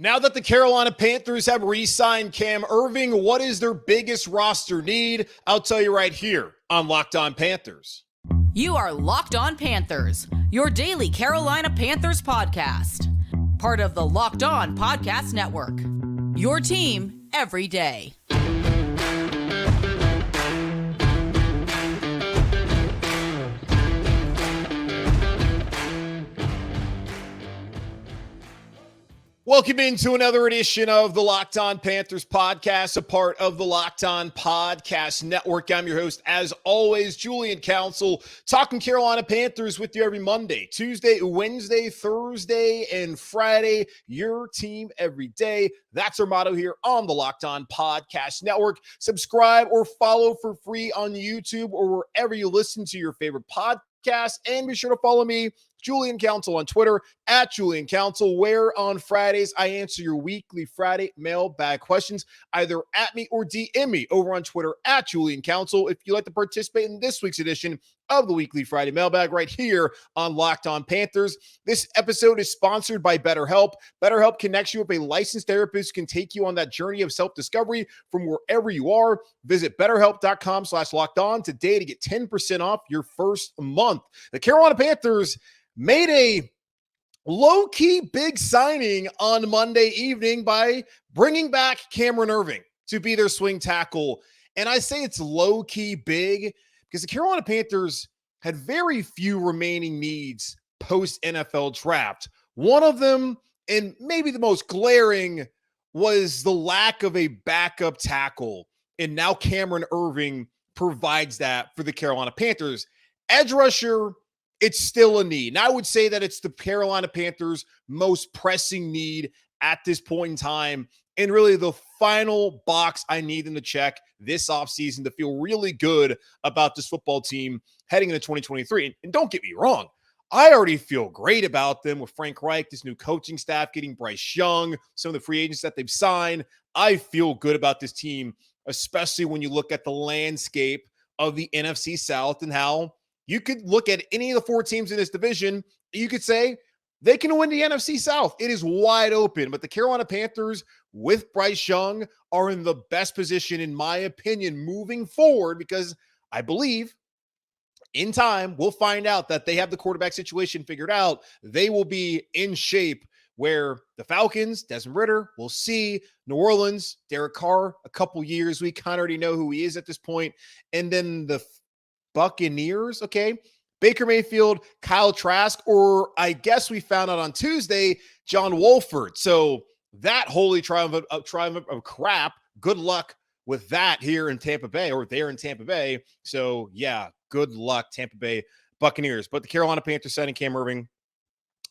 Now that the Carolina Panthers have re-signed Cam Erving, what is their biggest roster need? I'll tell you right here on Locked On Panthers. You are Locked On Panthers, your daily Carolina Panthers podcast. Part of the Locked On Podcast Network, your team every day. Welcome into another edition of the Locked On Panthers podcast, a part of the Locked On Podcast Network. I'm your host, as always, Julian Council, talking Carolina Panthers with you every Monday, Tuesday, Wednesday, Thursday, and Friday. Your team every day. That's our motto here on the Locked On Podcast Network. Subscribe or follow for free on YouTube or wherever you listen to your favorite podcast. And be sure to follow me, Julian Council, on Twitter at Julian Council, where on Fridays I answer your weekly Friday mailbag questions either at me or DM me over on Twitter at Julian Council if you'd like to participate in this week's edition of the weekly Friday mailbag right here on Locked On Panthers. This episode is sponsored by BetterHelp. BetterHelp connects you with a licensed therapist who can take you on that journey of self-discovery from wherever you are. Visit BetterHelp.com/lockedon today to get 10% off your first month. The Carolina Panthers made a low-key big signing on Monday evening by bringing back Cam Erving to be their swing tackle. And I say it's low-key big because the Carolina Panthers had very few remaining needs post-NFL draft. One of them, and maybe the most glaring, was the lack of a backup tackle. And now Cameron Erving provides that for the Carolina Panthers. Edge rusher, it's still a need. And I would say that it's the Carolina Panthers' most pressing need at this point in time. And really the final box I need them to check this offseason to feel really good about this football team heading into 2023. And don't get me wrong, I already feel great about them with Frank Reich, this new coaching staff, getting Bryce Young, some of the free agents that they've signed. I feel good about this team, especially when you look at the landscape of the NFC South and how you could look at any of the four teams in this division. You could say they can win the NFC South. It is wide open. But the Carolina Panthers with Bryce Young are in the best position, in my opinion, moving forward, because I believe in time we'll find out that they have the quarterback situation figured out. They will be in shape, where the Falcons, Desmond Ridder, we'll see. New Orleans, Derek Carr, a couple years. We kind of already know who he is at this point. And then the Buccaneers, okay, Baker Mayfield, Kyle Trask, or I guess we found out on Tuesday, John Wolford. So that holy triumph of crap, good luck with that here in Tampa Bay, or there in Tampa Bay. So yeah, good luck, Tampa Bay Buccaneers. But the Carolina Panthers signing Cam Erving,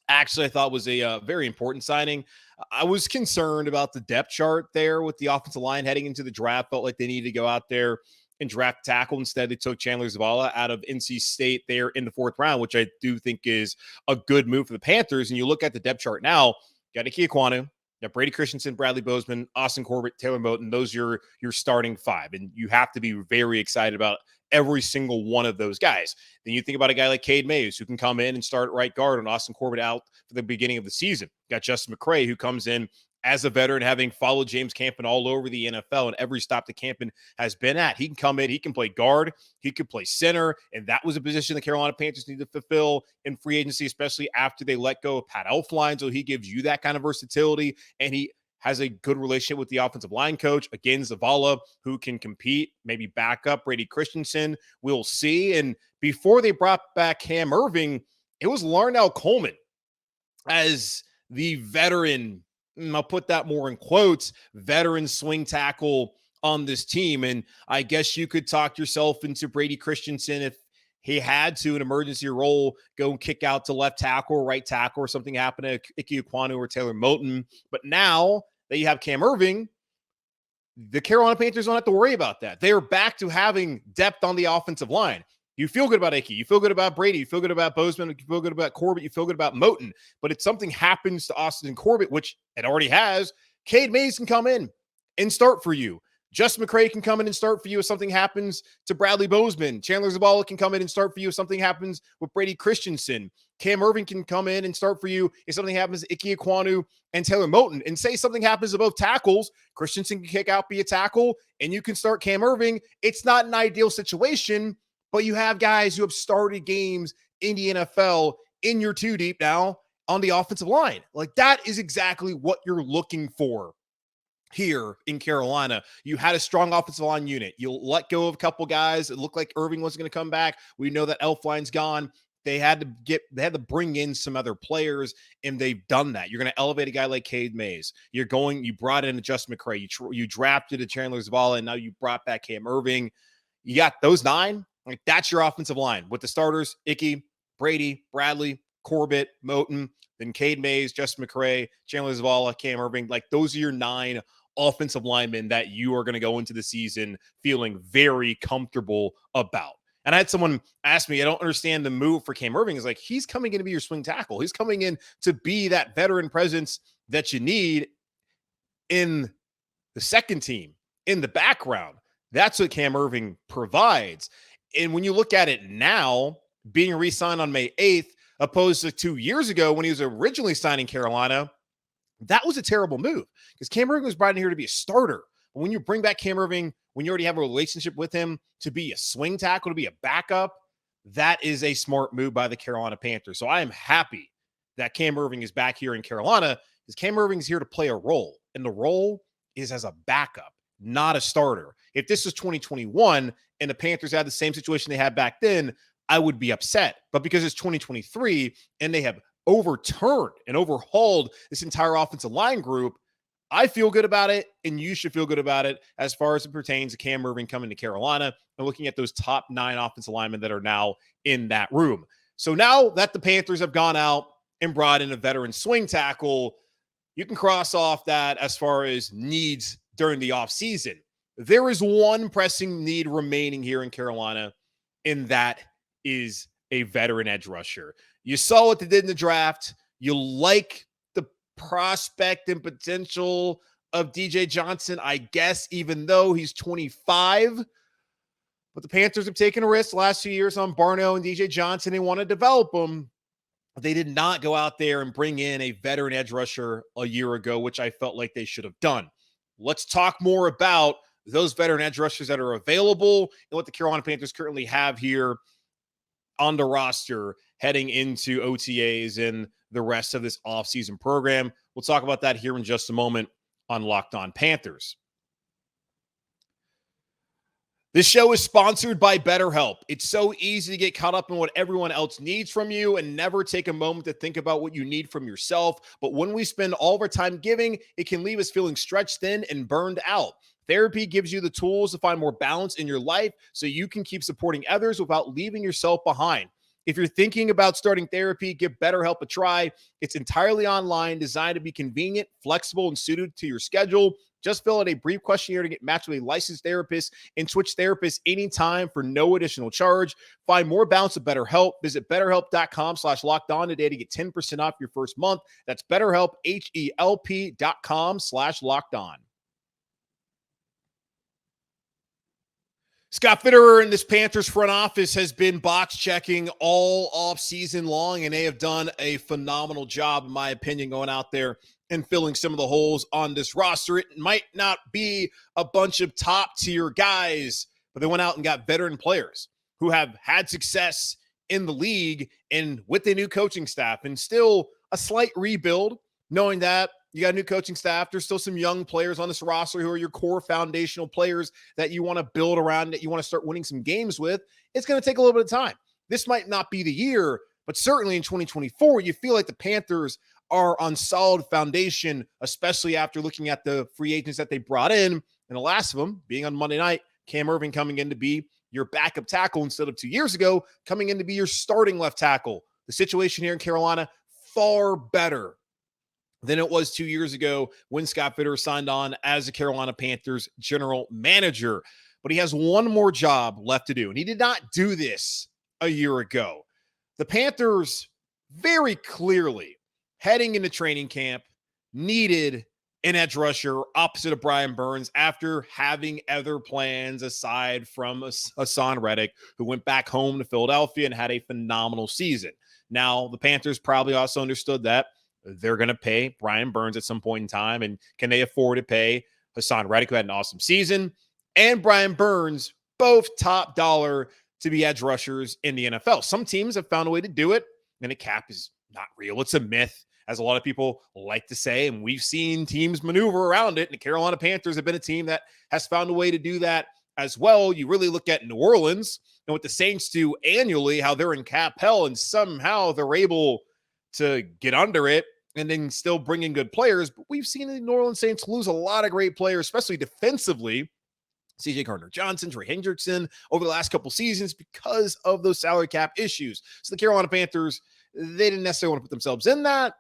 actually, I thought was a very important signing. I was concerned about the depth chart there with the offensive line heading into the draft. Felt like they needed to go out there and draft tackle. Instead, they took Chandler Zavala out of NC State there in the fourth round, which I do think is a good move for the Panthers. And you look at the depth chart now, you got Ike Ekwonu, you got Brady Christensen, Bradley Bozeman, Austin Corbett, Taylor Moton. Those are your starting five. And you have to be very excited about every single one of those guys. Then you think about a guy like Cade Mays, who can come in and start right guard when Austin Corbett out for the beginning of the season. You got Justin McCray, who comes in as a veteran, having followed James Campen all over the NFL and every stop that Campen has been at. He can come in, he can play guard, he could play center, and that was a position the Carolina Panthers need to fulfill in free agency, especially after they let go of Pat Elflein. So he gives you that kind of versatility, and he has a good relationship with the offensive line coach. Again, Zavala, who can compete, maybe back up Brady Christensen. We'll see. And before they brought back Cam Erving, it was Larnell Coleman as the veteran, I'll put that more in quotes, veteran swing tackle on this team. And I guess you could talk yourself into Brady Christensen if he had to, an emergency role, go and kick out to left tackle or right tackle, or something happened to Ike Ekwonu or Taylor Moton. But now that you have Cam Erving, the Carolina Panthers don't have to worry about that. They are back to having depth on the offensive line. You feel good about Ike. You feel good about Brady. You feel good about Bozeman. You feel good about Corbett. You feel good about Moton. But if something happens to Austin Corbett, which it already has, Cade Mays can come in and start for you. Justin McCray can come in and start for you if something happens to Bradley Bozeman. Chandler Zavala can come in and start for you if something happens with Brady Christensen. Cam Erving can come in and start for you if something happens to Ike Ekwonu and Taylor Moton. And say something happens to both tackles, Christensen can kick out, be a tackle, and you can start Cam Erving. It's not an ideal situation, but you have guys who have started games in the NFL in your two deep now on the offensive line. Like, that is exactly what you're looking for here in Carolina. You had a strong offensive line unit. You'll let go of a couple guys. It looked like Erving wasn't going to come back. We know that Elfline's gone. They had to bring in some other players, and they've done that. You're going to elevate a guy like Cade Mays. You brought in a Justin McCray. You drafted a Chandler Zavala, and now you brought back Cam Erving. You got those 9. Like, that's your offensive line with the starters: Icky, Brady, Bradley, Corbett, Moton, then Cade Mays, Justin McCray, Chandler Zavala, Cam Erving. Like, those are your 9 offensive linemen that you are going to go into the season feeling very comfortable about. And I had someone ask me, I don't understand the move for Cam Erving. Is like, he's coming in to be your swing tackle. He's coming in to be that veteran presence that you need in the second team, in the background. That's what Cam Erving provides. And when you look at it now, being re-signed on May 8th, opposed to 2 years ago when he was originally signing Carolina, that was a terrible move because Cam Erving was brought in here to be a starter. But when you bring back Cam Erving, when you already have a relationship with him, to be a swing tackle, to be a backup, that is a smart move by the Carolina Panthers. So I am happy that Cam Erving is back here in Carolina because Cam Erving is here to play a role, and the role is as a backup, not a starter. If this was 2021 and the Panthers had the same situation they had back then, I would be upset. But because it's 2023 and they have overturned and overhauled this entire offensive line group, I feel good about it, and you should feel good about it as far as it pertains to Cam Erving coming to Carolina and looking at those top 9 offensive linemen that are now in that room. So now that the Panthers have gone out and brought in a veteran swing tackle, you can cross off that as far as needs during the offseason. There is one pressing need remaining here in Carolina, and that is a veteran edge rusher. You saw what they did in the draft. You like the prospect and potential of DJ Johnson, I guess, even though he's 25. But the Panthers have taken a risk the last 2 years on Barno and DJ Johnson. They want to develop them. They did not go out there and bring in a veteran edge rusher a year ago, which I felt like they should have done. Let's talk more about those veteran edge rushers that are available and what the Carolina Panthers currently have here on the roster heading into OTAs and the rest of this offseason program. We'll talk about that here in just a moment on Locked On Panthers. This show is sponsored by BetterHelp. It's so easy to get caught up in what everyone else needs from you and never take a moment to think about what you need from yourself. But when we spend all of our time giving, it can leave us feeling stretched thin and burned out. Therapy gives you the tools to find more balance in your life so you can keep supporting others without leaving yourself behind. If you're thinking about starting therapy, give BetterHelp a try. It's entirely online, designed to be convenient, flexible, and suited to your schedule. Just fill out a brief questionnaire to get matched with a licensed therapist and switch therapists anytime for no additional charge. Find more balance with BetterHelp. Visit BetterHelp.com/lockedon today to get 10% off your first month. That's BetterHelp, HELP.com/lockedon. Scott Fitterer and this Panthers front office has been box checking all off season long, and they have done a phenomenal job, in my opinion, going out there and filling some of the holes on this roster. It might not be a bunch of top tier guys, but they went out and got veteran players who have had success in the league and with the new coaching staff, and still a slight rebuild, knowing that you got a new coaching staff. There's still some young players on this roster who are your core foundational players that you want to build around, that you want to start winning some games with. It's going to take a little bit of time. This might not be the year, but certainly in 2024, you feel like the Panthers are on solid foundation, especially after looking at the free agents that they brought in. And the last of them being on Monday night, Cam Erving coming in to be your backup tackle instead of 2 years ago, coming in to be your starting left tackle. The situation here in Carolina, far better than it was 2 years ago when Scott Fitterer signed on as the Carolina Panthers general manager. But he has one more job left to do, and he did not do this a year ago. The Panthers very clearly, heading into training camp, needed an edge rusher opposite of Brian Burns after having other plans aside from Hassan Reddick, who went back home to Philadelphia and had a phenomenal season. Now, the Panthers probably also understood that they're going to pay Brian Burns at some point in time, and can they afford to pay Hassan Reddick, who had an awesome season, and Brian Burns, both top dollar to be edge rushers in the NFL. Some teams have found a way to do it, and a cap is not real. It's a myth, as a lot of people like to say, and we've seen teams maneuver around it, and the Carolina Panthers have been a team that has found a way to do that as well. You really look at New Orleans and what the Saints do annually, how they're in cap hell, and somehow they're able to get under it and then still bring in good players. But we've seen the New Orleans Saints lose a lot of great players, especially defensively. CJ Gardner-Johnson, Trey Hendrickson over the last couple seasons because of those salary cap issues. So the Carolina Panthers, they didn't necessarily want to put themselves in that,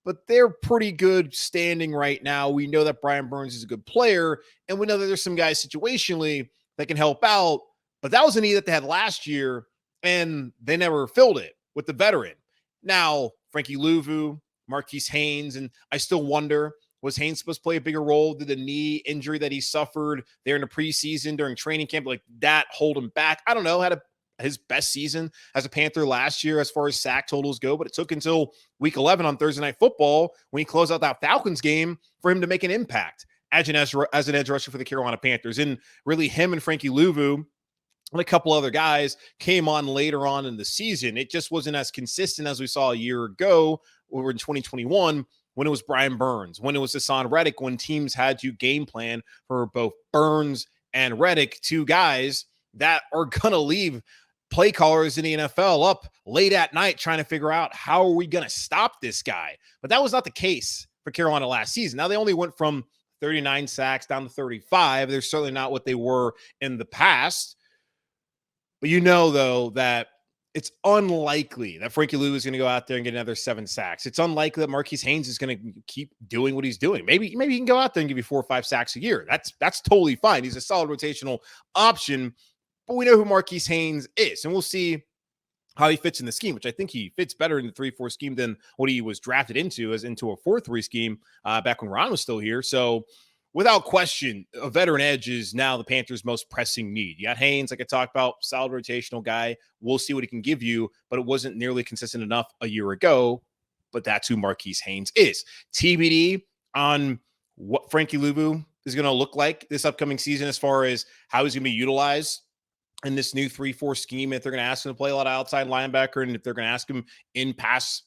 but they're pretty good standing right now. We know that Brian Burns is a good player, and we know that there's some guys situationally that can help out, but that was a need that they had last year, and they never filled it with the veteran. Now, Frankie Louvu, Marquise Haynes, and I still wonder, was Haynes supposed to play a bigger role? Did the knee injury that he suffered there in the preseason during training camp, like that, hold him back? I don't know. Had his best season as a Panther last year as far as sack totals go, but it took until week 11 on Thursday Night Football when he closed out that Falcons game for him to make an impact as an edge rusher for the Carolina Panthers. And really him and Frankie Louvu and a couple other guys came on later on in the season. It just wasn't as consistent as we saw a year ago or in 2021 when it was Brian Burns, when it was Hassan Reddick, when teams had to game plan for both Burns and Reddick, two guys that are going to leave play callers in the NFL up late at night trying to figure out how are we going to stop this guy. But that was not the case for Carolina last season. Now they only went from 39 sacks down to 35. They're certainly not what they were in the past. But you know, though, that it's unlikely that Frankie Lou is going to go out there and get another 7 sacks. It's unlikely that Marquise Haynes is going to keep doing what he's doing. Maybe he can go out there and give you 4 or 5 sacks a year. That's totally fine. He's a solid rotational option. But we know who Marquise Haynes is, and we'll see how he fits in the scheme, which I think he fits better in the 3-4 scheme than what he was drafted into, as into a 4-3 scheme back when Ron was still here. So without question, a veteran edge is now the Panthers' most pressing need. You got Haynes, like I talked about, solid rotational guy. We'll see what he can give you, but it wasn't nearly consistent enough a year ago. But that's who Marquise Haynes is. TBD on what Frankie Louvu is going to look like this upcoming season as far as how he's going to be utilized in this new 3-4 scheme. If they're going to ask him to play a lot of outside linebacker, and if they're going to ask him in pass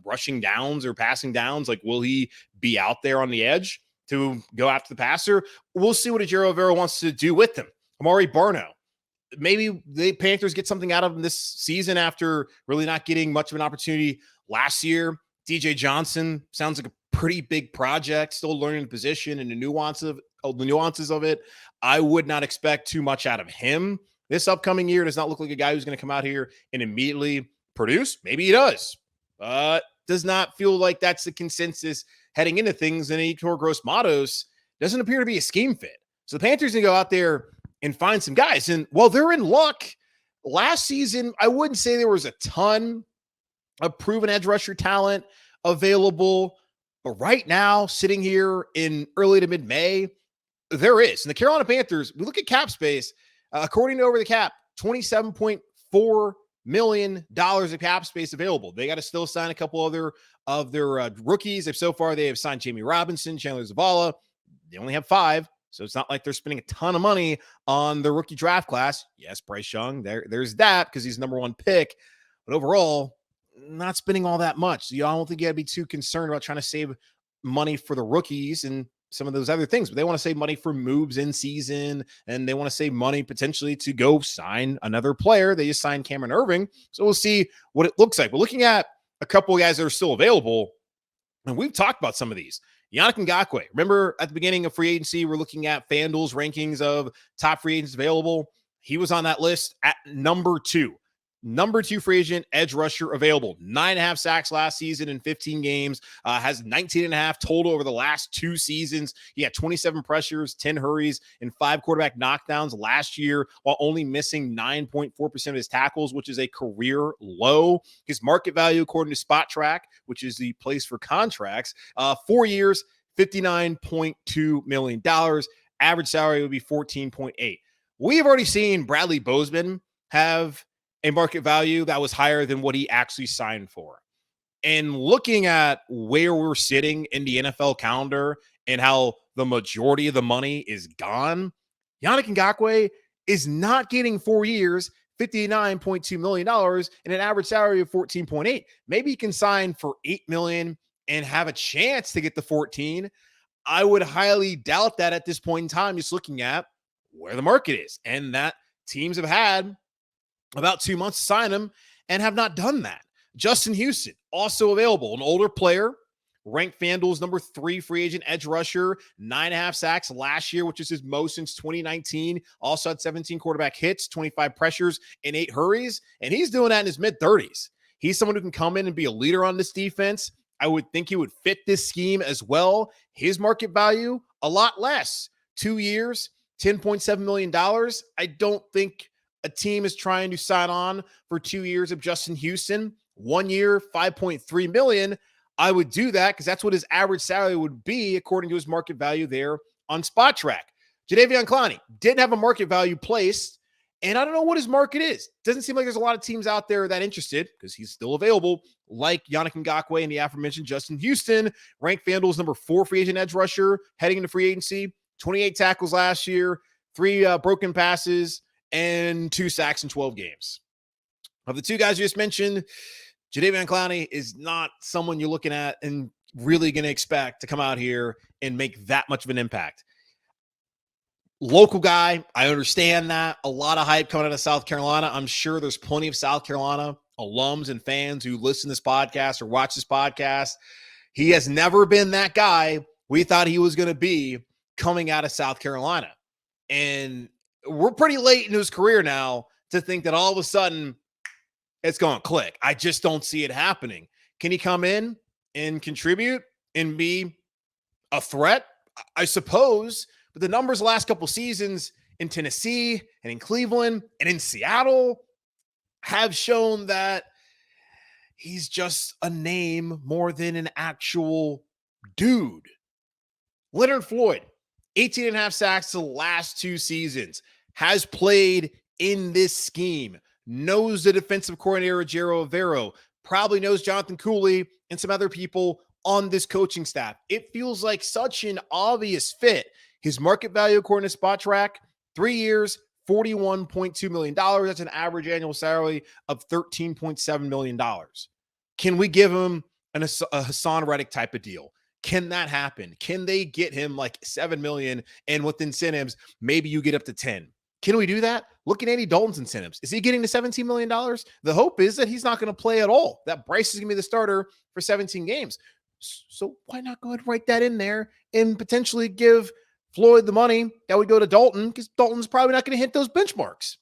rushing downs or passing downs, like will he be out there on the edge to go after the passer? We'll see what Ejiro Evero wants to do with them. Amari Barno, maybe the Panthers get something out of him this season after really not getting much of an opportunity last year. DJ Johnson sounds like a pretty big project, still learning the position and the nuances of it. I would not expect too much out of him this upcoming year. Does not look like a guy who's going to come out here and immediately produce. Maybe he does. Does not feel like that's the consensus heading into things. And Heitor Gross-Matos doesn't appear to be a scheme fit. So the Panthers need to go out there and find some guys. And while they're in luck, last season, I wouldn't say there was a ton of proven edge rusher talent available. But right now, sitting here in early to mid-May, there is. And the Carolina Panthers, we look at cap space, according to Over the Cap, $27.4 million of cap space available. They got to still sign a couple other of their rookies. If so far they have signed Jamie Robinson, Chandler Zavala. They only have 5. So it's not like they're spending a ton of money on the rookie draft class. Yes, Bryce Young, there's that because he's number 1 pick. But overall, not spending all that much. So I don't think you got to be too concerned about trying to save money for the rookies and some of those other things. But they want to save money for moves in season, and they want to save money potentially to go sign another player. They just signed Cam Erving. So we'll see what it looks like. But looking at a couple of guys that are still available, and we've talked about some of these. Yannick Ngakoue. Remember at the beginning of free agency, we're looking at FanDuel's rankings of top free agents available. He was on that list at number 2. Number 2 free agent, edge rusher available. 9.5 sacks last season in 15 games. Has 19.5 total over the last 2 seasons. He had 27 pressures, 10 hurries, and 5 quarterback knockdowns last year, while only missing 9.4% of his tackles, which is a career low. His market value, according to Spot Track, which is the place for contracts, 4 years, $59.2 million. Average salary would be 14.8. We have already seen Bradley Bozeman have a market value that was higher than what he actually signed for. And looking at where we're sitting in the NFL calendar and how the majority of the money is gone, Yannick Ngakoue is not getting 4 years, $59.2 million and an average salary of 14.8. Maybe he can sign for $8 million and have a chance to get the 14. I would highly doubt that at this point in time, just looking at where the market is, and that teams have had about 2 months to sign him and have not done that. Justin Houston, also available, an older player, ranked FanDuel's number 3 free agent edge rusher, 9.5 sacks last year, which is his most since 2019. Also had 17 quarterback hits, 25 pressures, and 8 hurries. And he's doing that in his mid-30s. He's someone who can come in and be a leader on this defense. I would think he would fit this scheme as well. His market value, a lot less. 2 years, $10.7 million. I don't think a team is trying to sign on for 2 years of Justin Houston. 1 year, $5.3 million. I would do that because that's what his average salary would be according to his market value there on Spot Track. Jadeveon Clowney didn't have a market value placed, and I don't know what his market is. Doesn't seem like there's a lot of teams out there that interested because he's still available, like Yannick Ngakoue and the aforementioned Justin Houston, ranked FanDuel's number 4 free agent edge rusher heading into free agency, 28 tackles last year, 3 broken passes, and 2 sacks in 12 games. Of the 2 guys you just mentioned, Jadeveon Clowney is not someone you're looking at and really going to expect to come out here and make that much of an impact. Local guy, I understand that. A lot of hype coming out of South Carolina. I'm sure there's plenty of South Carolina alums and fans who listen to this podcast or watch this podcast. He has never been that guy we thought he was going to be coming out of South Carolina. And we're pretty late in his career now to think that all of a sudden it's going to click. I just don't see it happening. Can he come in and contribute and be a threat? I suppose. But the numbers the last couple seasons in Tennessee and in Cleveland and in Seattle have shown that he's just a name more than an actual dude. Leonard Floyd, 18.5 sacks the last 2 seasons, has played in this scheme. Knows the defensive coordinator, Jero Avero, probably knows Jonathan Cooley and some other people on this coaching staff. It feels like such an obvious fit. His market value, according to Spot Track, 3 years, $41.2 million. That's an average annual salary of $13.7 million. Can we give him a Hassan Reddick type of deal? Can that happen? Can they get him like $7 million and with incentives, maybe you get up to 10? Can we do that? Look at Andy Dalton's incentives. Is he getting to $17 million? The hope is that he's not going to play at all. That Bryce is going to be the starter for 17 games. So why not go ahead and write that in there and potentially give Floyd the money that would go to Dalton, because Dalton's probably not going to hit those benchmarks.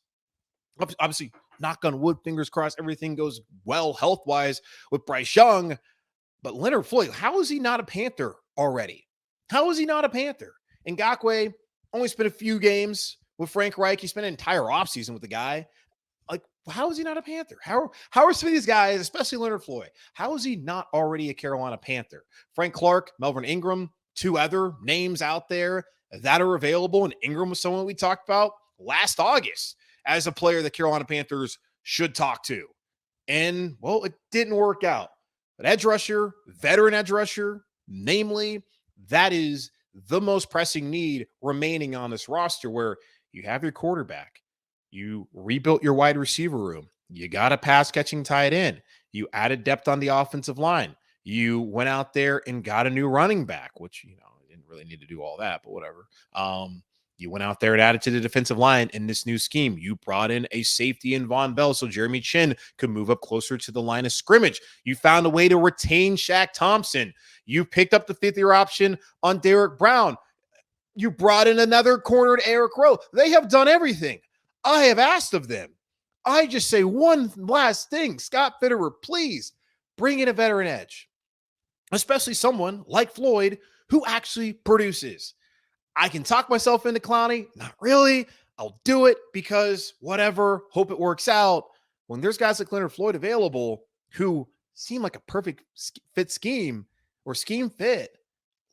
Obviously, knock on wood, fingers crossed, everything goes well health-wise with Bryce Young. But Leonard Floyd, how is he not a Panther already? How is he not a Panther? Ngakoue only spent a few games with Frank Reich. He spent an entire offseason with the guy. Like, how is he not a Panther? How are some of these guys, especially Leonard Floyd, how is he not already a Carolina Panther? Frank Clark, Melvin Ingram, 2 other names out there that are available. And Ingram was someone we talked about last August as a player the Carolina Panthers should talk to. And, well, it didn't work out. But edge rusher, veteran edge rusher, namely, that is the most pressing need remaining on this roster, where you have your quarterback, you rebuilt your wide receiver room, you got a pass catching tight end, you added depth on the offensive line, you went out there and got a new running back, which, didn't really need to do all that, but whatever. You went out there and added to the defensive line in this new scheme. You brought in a safety in Von Bell so Jeremy Chin could move up closer to the line of scrimmage. You found a way to retain Shaq Thompson. You picked up the 5th-year option on Derek Brown. You brought in another corner to Eric Rowe. They have done everything I have asked of them. I just say one last thing. Scott Fitterer, please bring in a veteran edge, especially someone like Floyd who actually produces. I can talk myself into Clowney. Not really. I'll do it because whatever, hope it works out. When there's guys like Leonard Floyd available who seem like a perfect fit scheme or scheme fit,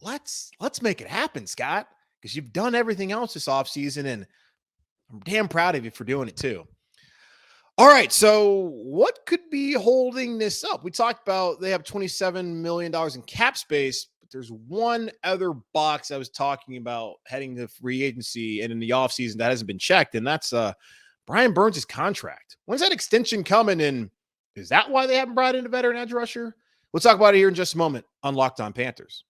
let's make it happen, Scott, because you've done everything else this offseason, and I'm damn proud of you for doing it too. All right, so what could be holding this up? We talked about they have $27 million in cap space, but there's one other box I was talking about heading to free agency and in the offseason that hasn't been checked, and that's Brian Burns' contract. When's that extension coming, and is that why they haven't brought in a veteran edge rusher? We'll talk about it here in just a moment on Locked On Panthers.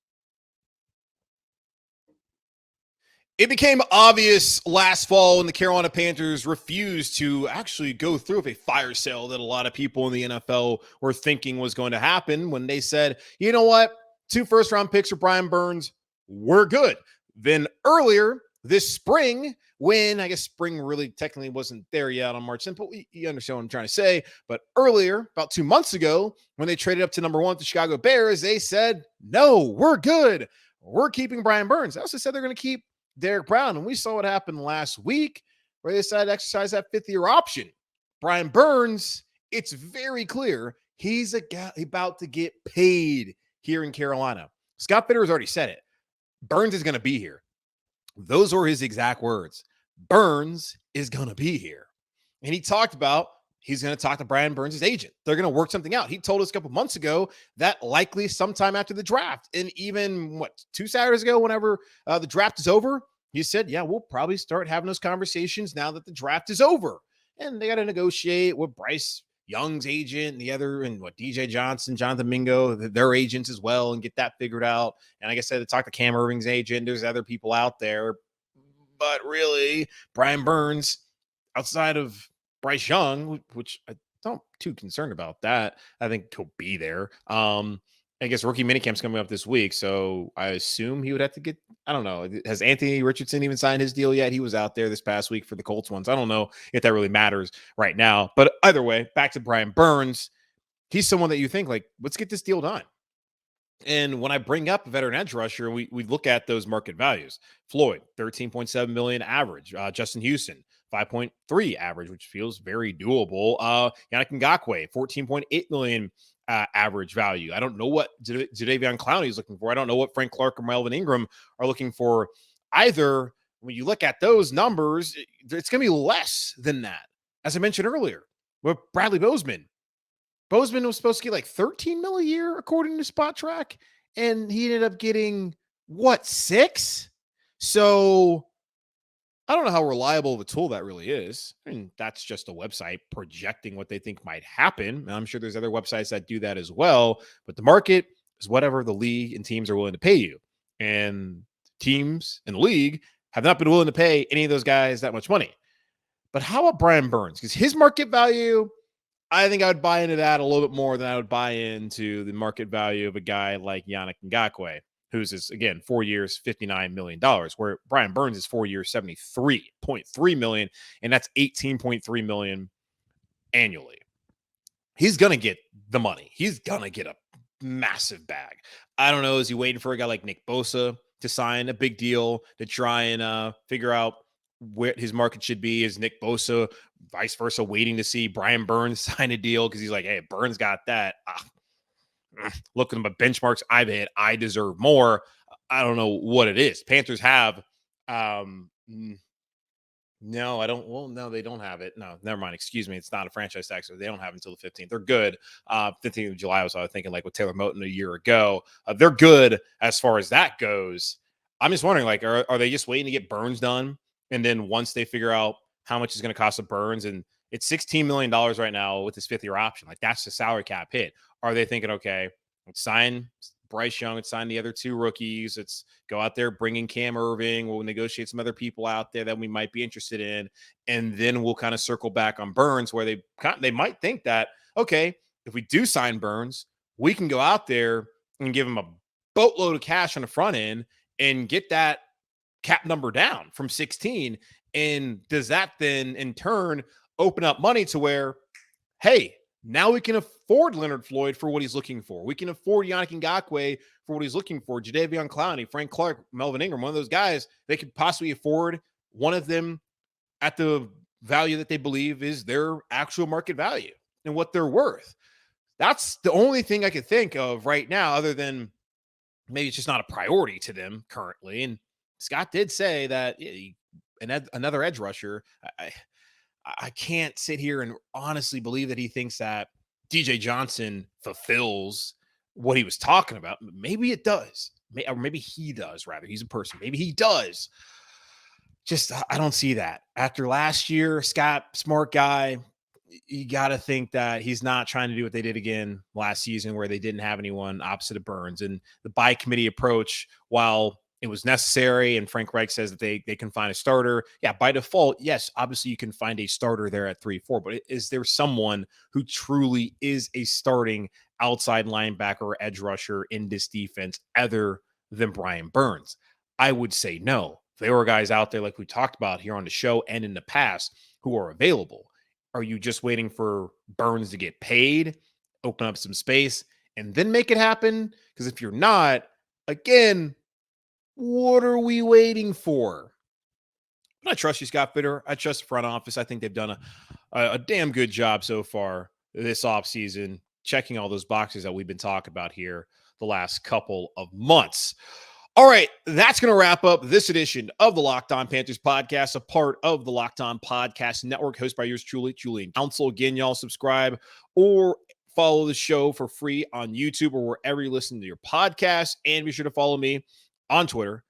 It became obvious last fall when the Carolina Panthers refused to actually go through with a fire sale that a lot of people in the NFL were thinking was going to happen when they said, you know what, 2 first-round picks for Brian Burns, we're good. Then earlier this spring, when I guess spring really technically wasn't there yet on March 10th, but you understand what I'm trying to say. But earlier, about 2 months ago, when they traded up to number 1 with the Chicago Bears, they said, no, we're good. We're keeping Brian Burns. They also said they're going to keep Derek Brown, and we saw what happened last week where they decided to exercise that 5th-year option. Brian Burns, it's very clear he's a guy about to get paid here in Carolina. Scott Fitter has already said it. Burns is going to be here. Those were his exact words. Burns is going to be here. And he talked about he's going to talk to Brian Burns' agent. They're going to work something out. He told us a couple months ago that likely sometime after the draft, and even 2 Saturdays ago, whenever the draft is over, he said, yeah, we'll probably start having those conversations now that the draft is over. And they got to negotiate with Bryce Young's agent and the other, and DJ Johnson, Jonathan Mingo, their agents as well, and get that figured out. And like I said, to talk to Cam Erving's agent, there's other people out there. But really, Brian Burns, outside of Bryce Young, which I don't too concerned about that. I think he'll be there. I guess rookie minicamp's coming up this week, so I assume he would have to get, I don't know. Has Anthony Richardson even signed his deal yet? He was out there this past week for the Colts ones. I don't know if that really matters right now. But either way, back to Brian Burns. He's someone that you think, like, let's get this deal done. And when I bring up a veteran edge rusher, we look at those market values. Floyd, $13.7 million average. Justin Houston, 5.3 average, which feels very doable. Yannick Ngakoue, $14.8 million average value. I don't know what Jadeveon Clowney is looking for. I don't know what Frank Clark or Melvin Ingram are looking for either. When you look at those numbers, it's going to be less than that. As I mentioned earlier, with Bradley Bozeman. Bozeman was supposed to get like $13 million a year, according to Spot Track, and he ended up getting, 6? So I don't know how reliable of a tool that really is. I mean, that's just a website projecting what they think might happen. And I'm sure there's other websites that do that as well. But the market is whatever the league and teams are willing to pay you. And teams in the league have not been willing to pay any of those guys that much money. But how about Brian Burns? Because his market value, I think I would buy into that a little bit more than I would buy into the market value of a guy like Yannick Ngakoue, who's, again, 4 years, $59 million, where Brian Burns is 4 years, $73.3 million, and that's $18.3 million annually. He's going to get the money. He's going to get a massive bag. I don't know, is he waiting for a guy like Nick Bosa to sign a big deal to try and figure out where his market should be? Is Nick Bosa, vice versa, waiting to see Brian Burns sign a deal because he's like, hey, Burns got that. Look at the benchmarks I've hit. I deserve more. I don't know what it is. Panthers have, no, I don't. Well, no, they don't have it. No, never mind. Excuse me. It's not a franchise tag, so they don't have it until the 15th. They're good. 15th of July was, I was thinking, like with Taylor Moton a year ago. They're good as far as that goes. I'm just wondering, like, are they just waiting to get Burns done? And then once they figure out how much it's going to cost of Burns, and it's $16 million right now with his 5th-year option. Like, that's the salary cap hit. Are they thinking, okay, let's sign Bryce Young, let's sign the other 2 rookies, let's go out there, bring in Cam Erving, we'll negotiate some other people out there that we might be interested in, and then we'll kind of circle back on Burns, where they might think that, okay, if we do sign Burns, we can go out there and give him a boatload of cash on the front end and get that cap number down from 16. And does that then in turn open up money to where, hey, now we can afford Leonard Floyd for what he's looking for. We can afford Yannick Ngakoue for what he's looking for. Jadeveon Clowney, Frank Clark, Melvin Ingram, one of those guys, they could possibly afford one of them at the value that they believe is their actual market value and what they're worth. That's the only thing I could think of right now, other than maybe it's just not a priority to them currently. And Scott did say that another edge rusher. I can't sit here and honestly believe that he thinks that DJ Johnson fulfills what he was talking about. Maybe it does. Or maybe he does, rather. He's a person. Maybe he does. Just, I don't see that. After last year, Scott, smart guy, you got to think that he's not trying to do what they did again last season where they didn't have anyone opposite of Burns. And the by committee approach, while it was necessary, and Frank Reich says that they can find a starter. Yeah, by default, yes, obviously you can find a starter there at 3-4, but is there someone who truly is a starting outside linebacker or edge rusher in this defense other than Brian Burns? I would say no. There are guys out there like we talked about here on the show and in the past who are available. Are you just waiting for Burns to get paid, open up some space, and then make it happen? Because if you're not, again, what are we waiting for? But I trust you, Scott Fitter. I trust the front office. I think they've done a damn good job so far this offseason, checking all those boxes that we've been talking about here the last couple of months. All right, that's going to wrap up this edition of the Locked On Panthers podcast, a part of the Locked On Podcast Network, hosted by yours truly, Julian Council. Again, y'all subscribe or follow the show for free on YouTube or wherever you listen to your podcast. And be sure to follow me on Twitter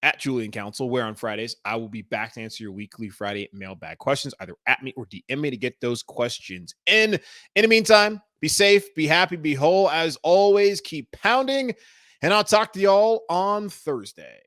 at Julian Council, where on Fridays I will be back to answer your weekly Friday mailbag questions, either at me or DM me to get those questions in. In the meantime, be safe, be happy, be whole. As always, keep pounding. And I'll talk to y'all on Thursday.